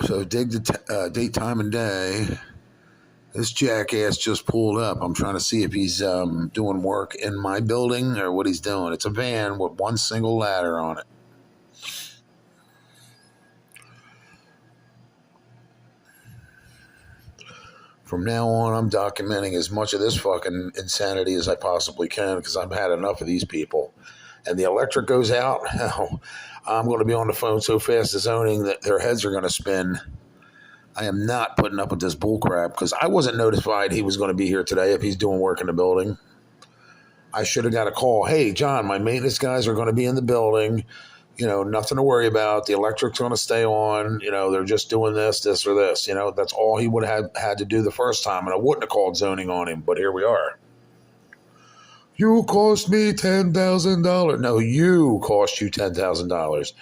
So dig the date, time, and day. This jackass just pulled up. I'm trying to see if he's doing work in my building or what he's doing. It's a van with one single ladder on it. From now on, I'm documenting as much of this fucking insanity as I possibly can because I've had enough of these people. And the electric goes out, I'm going to be on the phone so fast to zoning that their heads are going to spin. I am not putting up with this bullcrap because I wasn't notified he was going to be here today if he's doing work in the building. I should have got a call. Hey, John, my maintenance guys are going to be in the building. Nothing to worry about. The electric's going to stay on. They're just doing this or this. That's all he would have had to do the first time, and I wouldn't have called zoning on him, but here we are. You cost me $10,000. No, you cost you $10,000.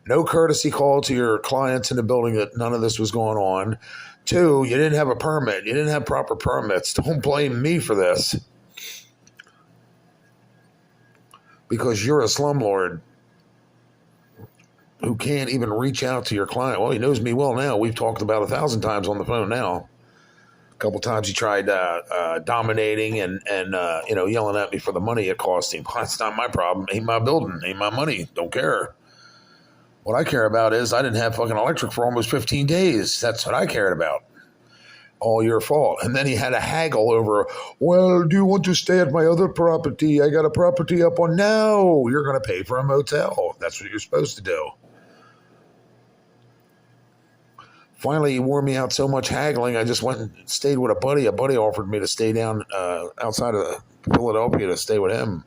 No courtesy call to your clients in the building that none of this was going on. 2, you didn't have a permit. You didn't have proper permits. Don't blame me for this. Because you're a slumlord who can't even reach out to your client. Well, he knows me well now. We've talked about 1,000 times on the phone now. A couple times he tried dominating and yelling at me for the money it cost him. That's not my problem. Ain't my building. Ain't my money. Don't care. What I care about is I didn't have fucking electric for almost 15 days. That's what I cared about. All your fault. And then he had a haggle over, well, do you want to stay at my other property? I got a property up on. No, you're going to pay for a motel. That's what you're supposed to do. Finally, he wore me out so much haggling, I just went and stayed with a buddy. A buddy offered me to stay down outside of Philadelphia to stay with him.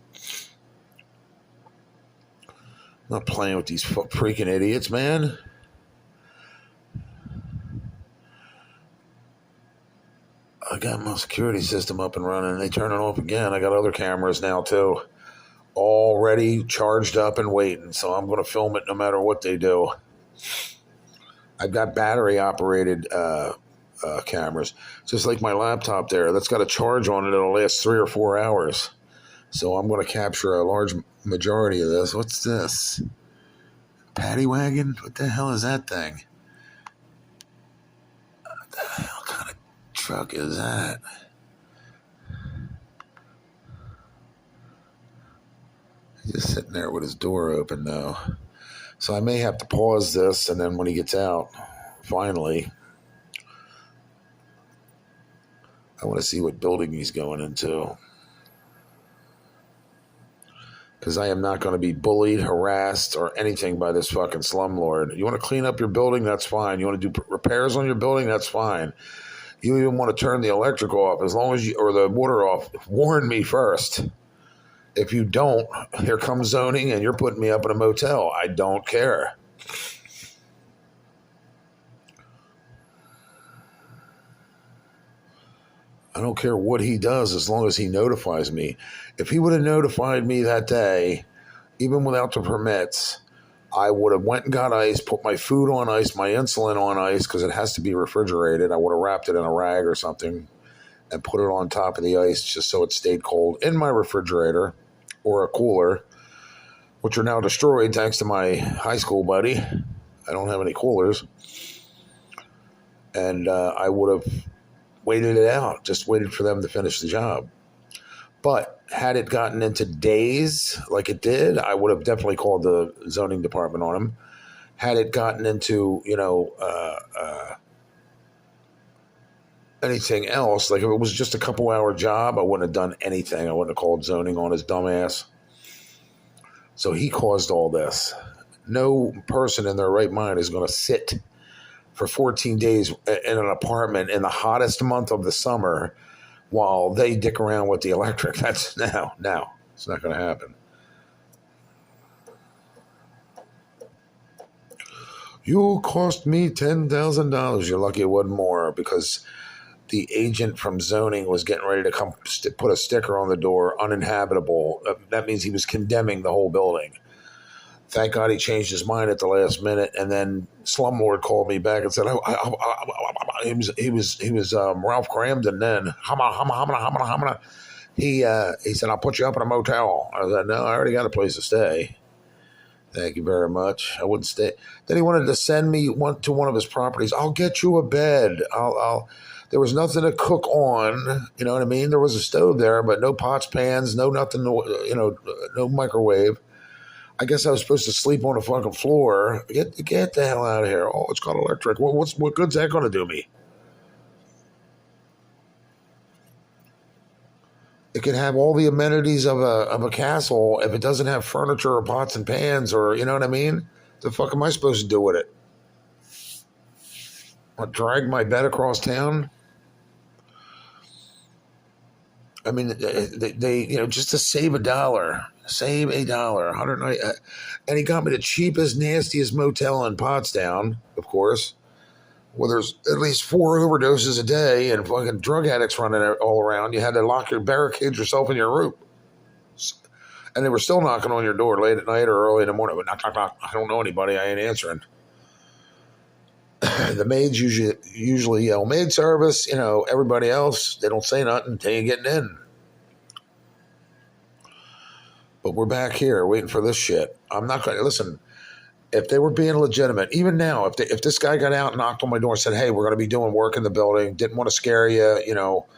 I'm not playing with these freaking idiots, man. I got my security system up and running. They turn it off again. I got other cameras now, too. Already charged up and waiting, so I'm going to film it no matter what they do. I've got battery-operated cameras, just like my laptop there. That's got a charge on it that'll last 3 or 4 hours. So I'm going to capture a large majority of this. What's this? Paddy wagon? What the hell is that thing? What the hell kind of truck is that? He's just sitting there with his door open now. So I may have to pause this, and then when he gets out, finally, I want to see what building he's going into. Because I am not going to be bullied, harassed, or anything by this fucking slumlord. You want to clean up your building? That's fine. You want to do repairs on your building? That's fine. You even want to turn the electric off, as long as or the water off. Warn me first. If you don't, here comes zoning and you're putting me up in a motel. I don't care. I don't care what he does as long as he notifies me. If he would have notified me that day, even without the permits, I would have went and got ice, put my food on ice, my insulin on ice, because it has to be refrigerated. I would have wrapped it in a rag or something and put it on top of the ice just so it stayed cold in my refrigerator or a cooler, which are now destroyed thanks to my high school buddy. I don't have any coolers. And I would have waited it out, just waited for them to finish the job. But had it gotten into days like it did, I would have definitely called the zoning department on him. Had it gotten into, anything else, like if it was just a couple hour job, I wouldn't have done anything. I wouldn't have called zoning on his dumbass. So he caused all this. No person in their right mind is going to sit for 14 days in an apartment in the hottest month of the summer while they dick around with the electric. That's no, it's not going to happen. You cost me $10,000. You're lucky it wasn't more, because the agent from zoning was getting ready to come put a sticker on the door, uninhabitable. That means he was condemning the whole building. Thank God he changed his mind at the last minute, and then Slumlord called me back and said, he was Ralph Cramden then. He said, I'll put you up in a motel. I said, no, I already got a place to stay. Thank you very much. I wouldn't stay. Then he wanted to send me to one of his properties. I'll get you a bed. I'll. There was nothing to cook on. You know what I mean? There was a stove there, but no pots, pans, no nothing. No microwave. I guess I was supposed to sleep on the fucking floor. Get the hell out of here. Oh, it's got electric. What good's that going to do me? It can have all the amenities of a castle if it doesn't have furniture or pots and pans or you know what I mean. The fuck am I supposed to do with it? I drag my bed across town. I mean, they just to save a dollar, 190, and he got me the cheapest, nastiest motel in Pottstown, of course, where there's at least 4 overdoses a day and fucking drug addicts running all around. You had to barricade yourself in your room, and they were still knocking on your door late at night or early in the morning. But knock, knock, knock. I don't know anybody. I ain't answering. The maids usually yell maid service. Everybody else they don't say nothing until you getting in. But we're back here waiting for this shit. I'm not going to listen. If they were being legitimate, even now, if this guy got out and knocked on my door and said, "Hey, we're going to be doing work in the building," didn't want to scare you,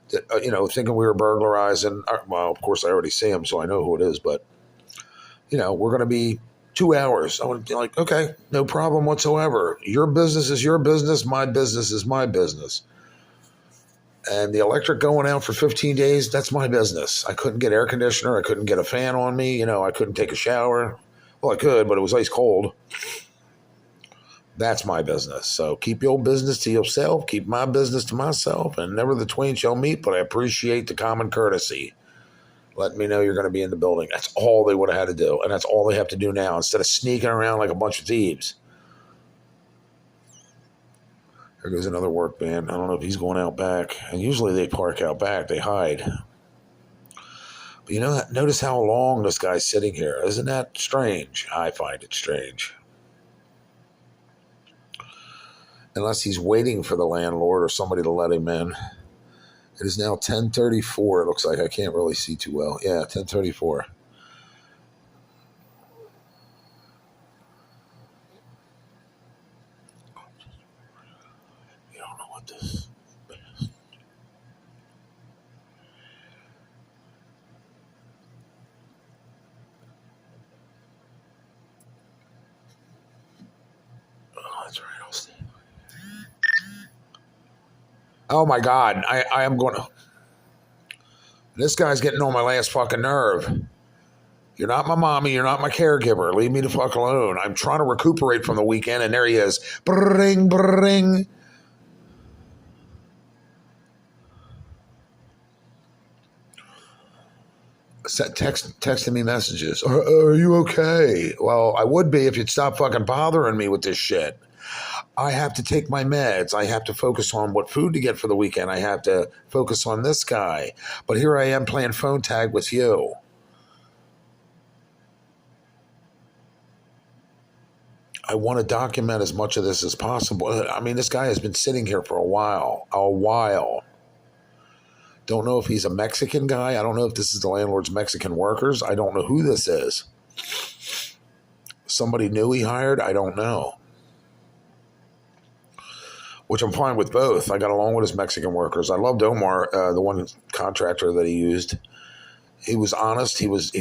thinking we were burglarizing. Well, of course, I already see him, so I know who it is. But we're going to be 2 hours. I would be like, okay, no problem whatsoever. Your business is your business. My business is my business. And the electric going out for 15 days, that's my business. I couldn't get air conditioner. I couldn't get a fan on me. I couldn't take a shower. Well, I could, but it was ice cold. That's my business. So keep your business to yourself. Keep my business to myself. And never the twain shall meet, but I appreciate the common courtesy. Let me know you're going to be in the building. That's all they would have had to do. And that's all they have to do now instead of sneaking around like a bunch of thieves. There goes another work van. I don't know if he's going out back. And usually they park out back. They hide. But notice how long this guy's sitting here. Isn't that strange? I find it strange. Unless he's waiting for the landlord or somebody to let him in. It is now 10:34. It looks like I can't really see too well. Yeah, 10:34. You don't know what this is. Oh, that's right. I'll stay. Oh my God. I am going to. This guy's getting on my last fucking nerve. You're not my mommy. You're not my caregiver. Leave me the fuck alone. I'm trying to recuperate from the weekend, and there he is. Bring, bring. Texting me messages. Are you okay? Well, I would be if you'd stop fucking bothering me with this shit. I have to take my meds. I have to focus on what food to get for the weekend. I have to focus on this guy. But here I am playing phone tag with you. I want to document as much of this as possible. I mean, this guy has been sitting here for a while. Don't know if he's a Mexican guy. I don't know if this is the landlord's Mexican workers. I don't know who this is. Somebody new he hired? I don't know. Which I'm fine with both. I got along with his Mexican workers. I loved Omar, the one contractor that he used. He was honest. He was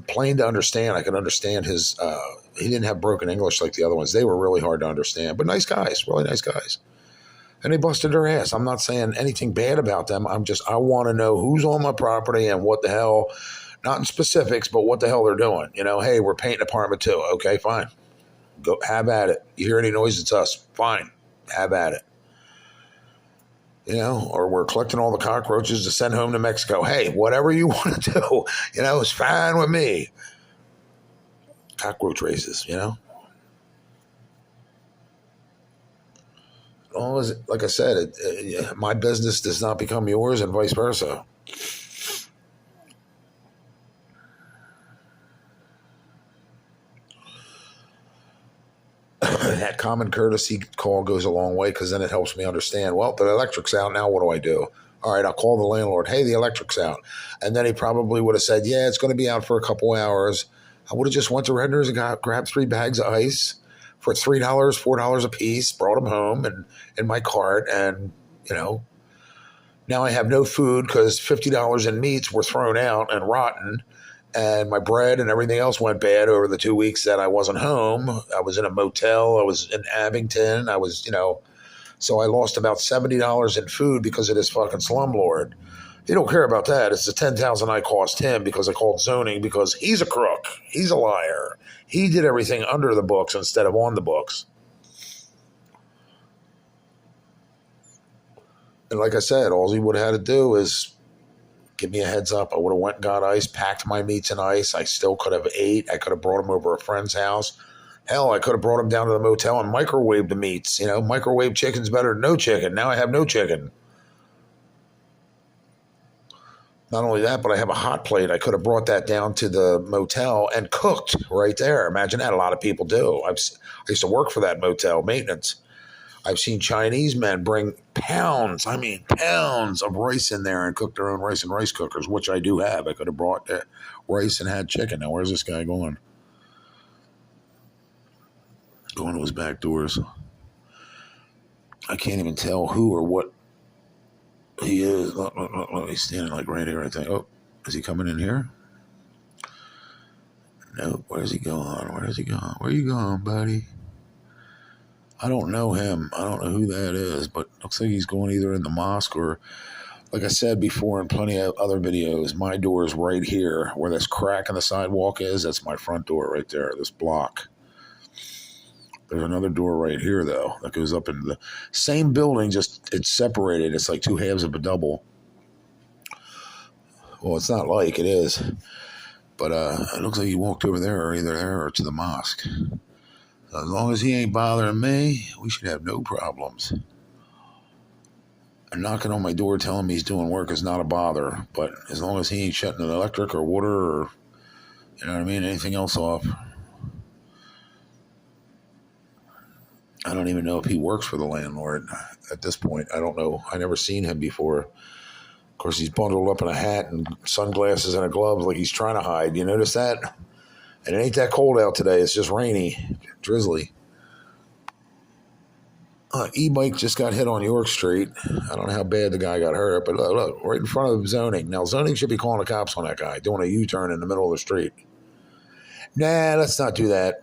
plain to understand. I could understand his. He didn't have broken English like the other ones. They were really hard to understand, but nice guys, really nice guys. And they busted their ass. I'm not saying anything bad about them. I want to know who's on my property and what the hell, not in specifics, but what the hell they're doing. Hey, we're painting apartment 2. Okay, fine. Go have at it. You hear any noise, it's us. Fine. Have at it. Or we're collecting all the cockroaches to send home to Mexico. Hey, whatever you want to do, it's fine with me. Cockroach races, All as, like I said, my business does not become yours and vice versa. That common courtesy call goes a long way because then it helps me understand, well, the electric's out. Now what do I do? All right, I'll call the landlord. Hey, the electric's out. And then he probably would have said, yeah, it's going to be out for a couple hours. I would have just went to Redner's and grabbed 3 bags of ice for $3, $4 a piece, brought them home and in my cart, and you know, now I have no food because $50 in meats were thrown out and rotten, and my bread and everything else went bad over the 2 weeks that I wasn't home. I was in a motel. I was in Abington. I was, so I lost about $70 in food because of this fucking slumlord. He don't care about that. It's the 10,000 I cost him because I called zoning because he's a crook. He's a liar. He did everything under the books instead of on the books. And like I said, all he would have had to do is give me a heads up. I would have went and got ice, packed my meats in ice. I still could have ate. I could have brought them over a friend's house. Hell, I could have brought them down to the motel and microwaved the meats. Microwave chicken's better than no chicken. Now I have no chicken. Not only that, but I have a hot plate. I could have brought that down to the motel and cooked right there. Imagine that. A lot of people do. I used to work for that motel maintenance. I've seen Chinese men bring pounds of rice in there and cook their own rice in rice cookers, which I do have. I could have brought rice and had chicken. Now, where's this guy going? Going to his back doors. I can't even tell who or what he is. Look, he's standing like right here, I think. Oh, is he coming in here? No, where's he going? Where are you going, buddy? I don't know him. I don't know who that is, but looks like he's going either in the mosque or, like I said before in plenty of other videos, my door is right here where this crack in the sidewalk is. That's my front door right there, this block. There's another door right here, though, that goes up into the same building, just it's separated. It's like 2 halves of a double. Well, it's not like it is, but it looks like he walked over there or either there or to the mosque. As long as he ain't bothering me, we should have no problems. And knocking on my door telling me he's doing work is not a bother, but as long as he ain't shutting the electric or water or, you know what I mean, anything else off. I don't even know if he works for the landlord at this point. I don't know. I never seen him before. Of course, he's bundled up in a hat and sunglasses and a glove like he's trying to hide. You notice that? And it ain't that cold out today. It's just rainy, drizzly. E-bike just got hit on York Street. I don't know how bad the guy got hurt, but look, right in front of zoning. Now, zoning should be calling the cops on that guy, doing a U-turn in the middle of the street. Nah, let's not do that.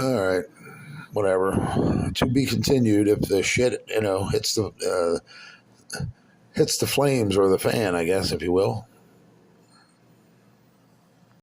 All right, whatever. To be continued if the shit, hits the flames or the fan, I guess, if you will.